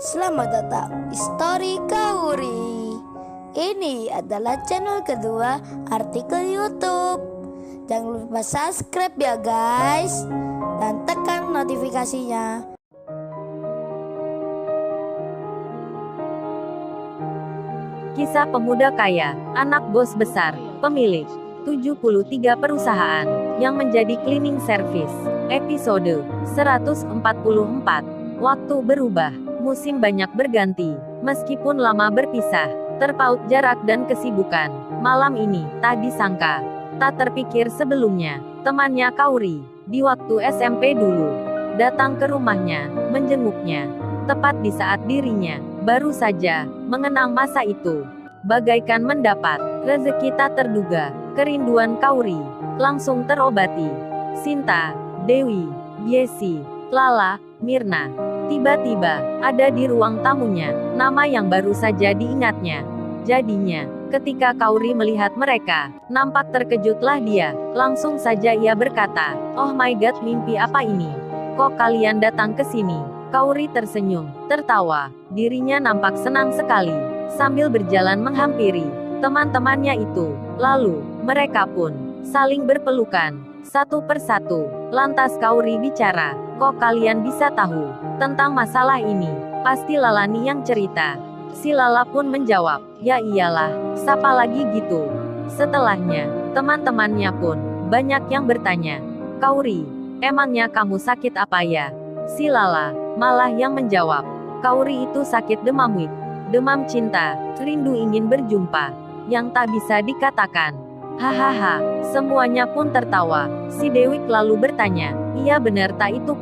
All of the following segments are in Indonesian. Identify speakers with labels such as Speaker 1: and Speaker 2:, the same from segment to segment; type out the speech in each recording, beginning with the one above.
Speaker 1: Selamat datang di Story Kauri. Ini adalah channel kedua artikel YouTube. Jangan lupa subscribe ya guys, dan tekan notifikasinya.
Speaker 2: Kisah pemuda kaya, anak bos besar, pemilik 73 perusahaan, yang menjadi cleaning service. Episode 144. Waktu berubah, musim banyak berganti, meskipun lama berpisah, terpaut jarak dan kesibukan. Malam ini, tak disangka, tak terpikir sebelumnya, temannya Kauri, di waktu SMP dulu, datang ke rumahnya, menjenguknya. Tepat di saat dirinya baru saja mengenang masa itu, bagaikan mendapat rezeki tak terduga. Kerinduan Kauri langsung terobati. Sinta, Dewi, Yesi, Lala, Mirna, tiba-tiba ada di ruang tamunya, nama yang baru saja diingatnya. Jadinya, ketika Kauri melihat mereka, nampak terkejutlah dia. Langsung saja ia berkata, "Oh my god, mimpi apa ini? Kok kalian datang ke sini?" Kauri tersenyum, tertawa. Dirinya nampak senang sekali, sambil berjalan menghampiri teman-temannya itu. Lalu, mereka pun saling berpelukan, satu persatu. Lantas Kauri bicara, "Kok kalian bisa tahu tentang masalah ini? Pasti Lalani yang cerita." Si Lala pun menjawab, "Ya iyalah, siapa lagi gitu." Setelahnya, teman-temannya pun banyak yang bertanya, "Kauri, emangnya kamu sakit apa ya?" Si Lala malah yang menjawab, "Kauri itu sakit demam wik, demam cinta, rindu ingin berjumpa, yang tak bisa dikatakan." Hahaha, semuanya pun tertawa. Si Dewik lalu bertanya, "Iya benar tak itu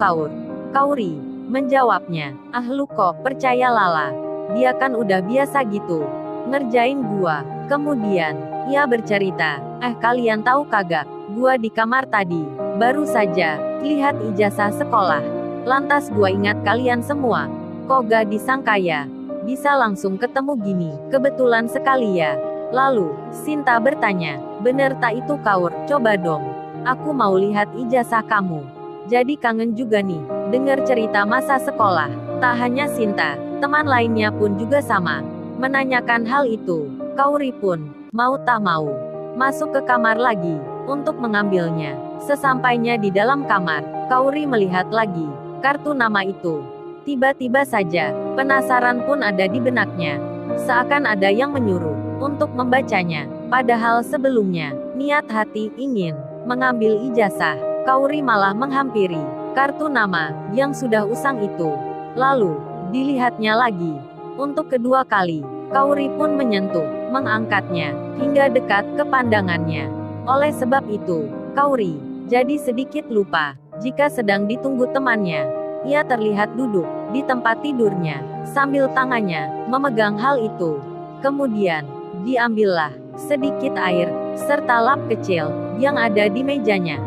Speaker 2: Kauri?" Menjawabnya, "Ah lu kok percaya Lala? Dia kan udah biasa gitu ngerjain gua." Kemudian, ia bercerita, "Kalian tahu kagak, gua di kamar tadi, baru saja lihat ijazah sekolah. Lantas gua ingat kalian semua. Kok gak disangka ya, bisa langsung ketemu gini, kebetulan sekali ya." Lalu, Sinta bertanya, "Bener tak itu Kaur? Coba dong, aku mau lihat ijazah kamu. Jadi kangen juga nih, dengar cerita masa sekolah." Tak hanya Sinta, teman lainnya pun juga sama, menanyakan hal itu. Kauri pun, mau tak mau, masuk ke kamar lagi, untuk mengambilnya. Sesampainya di dalam kamar, Kauri melihat lagi kartu nama itu. Tiba-tiba saja, penasaran pun ada di benaknya. Seakan ada yang menyuruh untuk membacanya. Padahal sebelumnya, niat hati ingin mengambil ijazah, Kauri malah menghampiri kartu nama yang sudah usang itu. Lalu, dilihatnya lagi. Untuk kedua kali, Kauri pun menyentuh, mengangkatnya, hingga dekat ke pandangannya. Oleh sebab itu, Kauri jadi sedikit lupa jika sedang ditunggu temannya. Ia terlihat duduk di tempat tidurnya, sambil tangannya memegang hal itu. Kemudian, diambillah sedikit air, serta lap kecil yang ada di mejanya.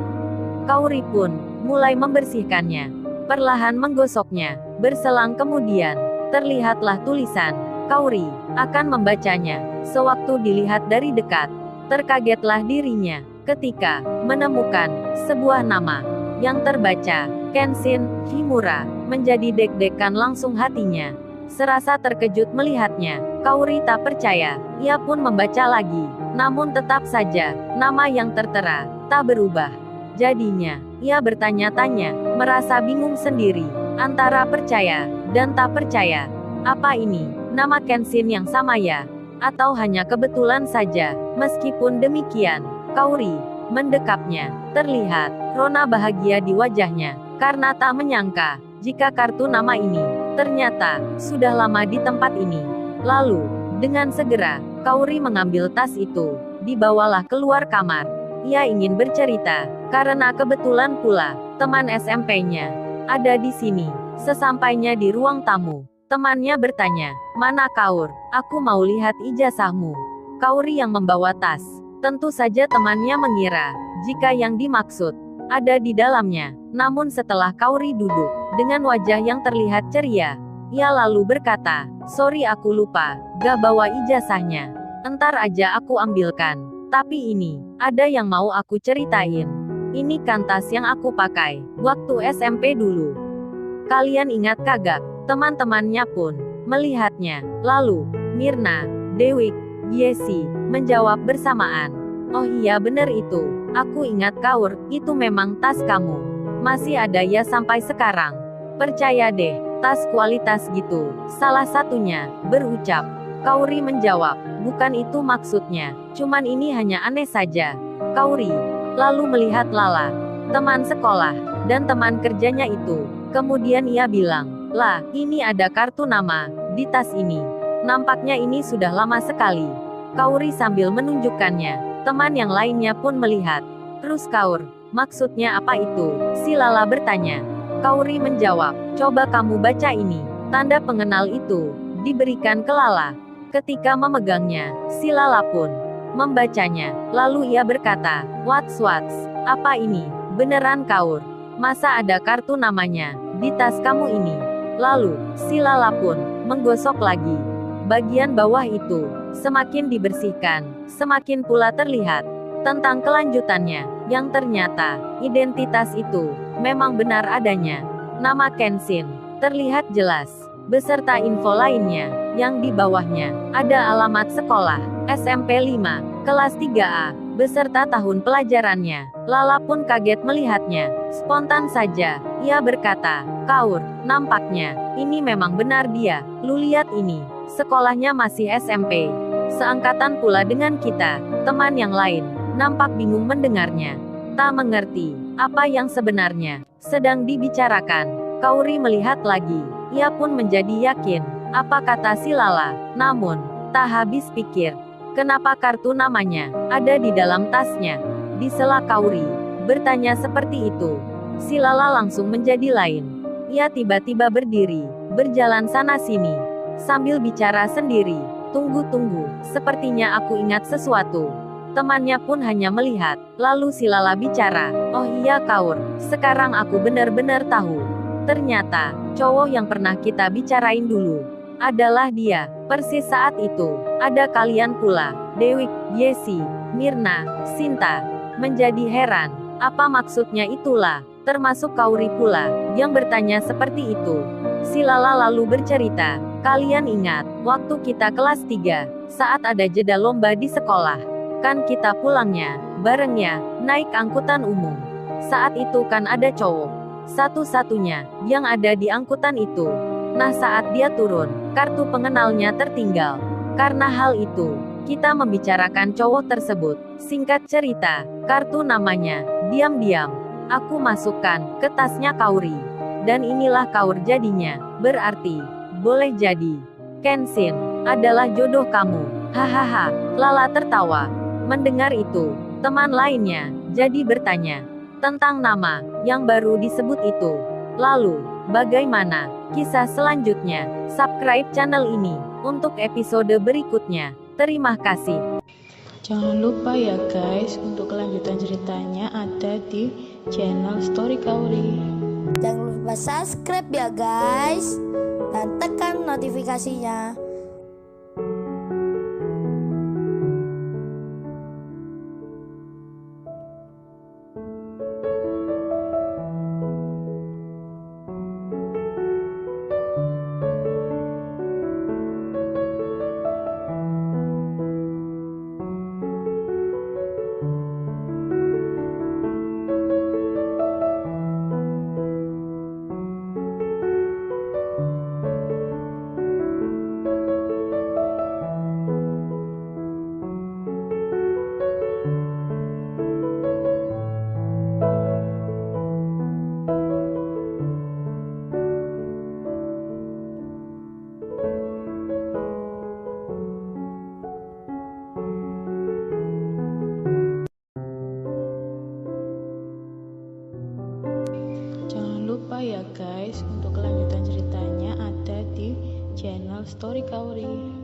Speaker 2: Kauri pun mulai membersihkannya, perlahan menggosoknya. Berselang kemudian, terlihatlah tulisan, "Kauri akan membacanya." Sewaktu dilihat dari dekat, terkagetlah dirinya ketika menemukan sebuah nama yang terbaca, Kenshin Himura. Menjadi deg-degan langsung hatinya. Serasa terkejut melihatnya, Kauri tak percaya. Ia pun membaca lagi, namun tetap saja, nama yang tertera tak berubah. Jadinya, ia bertanya-tanya, merasa bingung sendiri, antara percaya dan tak percaya. Apa ini nama Kenshin yang sama ya? Atau hanya kebetulan saja? Meskipun demikian, Kauri mendekapnya. Terlihat rona bahagia di wajahnya, karena tak menyangka jika kartu nama ini ternyata sudah lama di tempat ini. Lalu, dengan segera, Kauri mengambil tas itu, dibawalah keluar kamar. Ia ingin bercerita, karena kebetulan pula teman SMP-nya ada di sini. Sesampainya di ruang tamu, temannya bertanya, "Mana Kaur? Aku mau lihat ijazahmu." Kauri yang membawa tas. Tentu saja temannya mengira jika yang dimaksud ada di dalamnya. Namun setelah Kauri duduk dengan wajah yang terlihat ceria, ia lalu berkata, "Sorry aku lupa, gak bawa ijazahnya. Entar aja aku ambilkan. Tapi ini, ada yang mau aku ceritain. Ini kan tas yang aku pakai waktu SMP dulu. Kalian ingat kagak? Teman-temannya pun melihatnya. Lalu, Mirna, Dewi, Yesi menjawab bersamaan. Oh iya bener itu. Aku ingat Kaur, itu memang tas kamu. Masih ada ya sampai sekarang. Percaya deh, tas kualitas gitu. Salah satunya berucap. Kauri menjawab, bukan itu maksudnya. Cuman ini hanya aneh saja. Kauri lalu melihat Lala, teman sekolah, dan teman kerjanya itu. Kemudian ia bilang, lah, ini ada kartu nama di tas ini. Nampaknya ini sudah lama sekali. Kauri sambil menunjukkannya. Teman yang lainnya pun melihat. Terus Kaur, maksudnya apa itu? Si Lala bertanya. Kauri menjawab, coba kamu baca ini. Tanda pengenal itu diberikan ke Lala. Ketika memegangnya, si Lala pun membacanya. Lalu ia berkata, what's, apa ini? Beneran Kaur? Masa ada kartu namanya di tas kamu ini? Lalu, si Lala pun menggosok lagi. Bagian bawah itu semakin dibersihkan, semakin pula terlihat tentang kelanjutannya, yang ternyata identitas itu memang benar adanya. Nama Kenshin terlihat jelas, beserta info lainnya, yang di bawahnya ada alamat sekolah, SMP 5, kelas 3A, beserta tahun pelajarannya. Lala pun kaget melihatnya. Spontan saja, ia berkata, Kaur, nampaknya ini memang benar dia. Lu lihat ini, sekolahnya masih SMP. Seangkatan pula dengan kita. Teman yang lain nampak bingung mendengarnya. Tak mengerti apa yang sebenarnya sedang dibicarakan. Kauri melihat lagi. Ia pun menjadi yakin apa kata si Lala. Namun, tak habis pikir. Kenapa kartu namanya ada di dalam tasnya? Di sela Kauri bertanya seperti itu. Si Lala langsung menjadi lain. Ia tiba-tiba berdiri, berjalan sana-sini, sambil bicara sendiri. Tunggu, sepertinya aku ingat sesuatu. Temannya pun hanya melihat. Lalu si Lala bicara, oh iya Kaur, sekarang aku benar-benar tahu. Ternyata, cowok yang pernah kita bicarain dulu adalah dia. Persis saat itu, ada kalian pula, Dewi, Yesi, Mirna, Sinta. Menjadi heran, apa maksudnya itulah, termasuk Kauri pula, yang bertanya seperti itu. Si Lala lalu bercerita, kalian ingat, waktu kita kelas 3, saat ada jeda lomba di sekolah. Kan kita pulangnya, barengnya, naik angkutan umum. Saat itu kan ada cowok, satu-satunya, yang ada di angkutan itu. Nah saat dia turun, kartu pengenalnya tertinggal. Karena hal itu, kita membicarakan cowok tersebut. Singkat cerita, kartu namanya, diam-diam, aku masukkan ke tasnya Kauri. Dan inilah Kaur jadinya. Berarti, boleh jadi, Kenshin adalah jodoh kamu. Hahaha, Lala tertawa. Mendengar itu, teman lainnya jadi bertanya tentang nama yang baru disebut itu. Lalu, bagaimana kisah selanjutnya? Subscribe channel ini untuk episode berikutnya. Terima kasih.
Speaker 3: Jangan lupa ya guys, untuk kelanjutan ceritanya ada di channel Story Kauri.
Speaker 1: Jangan lupa subscribe ya guys, dan tekan notifikasinya.
Speaker 3: Lupa ya guys, untuk kelanjutan ceritanya ada di channel Story Kauri.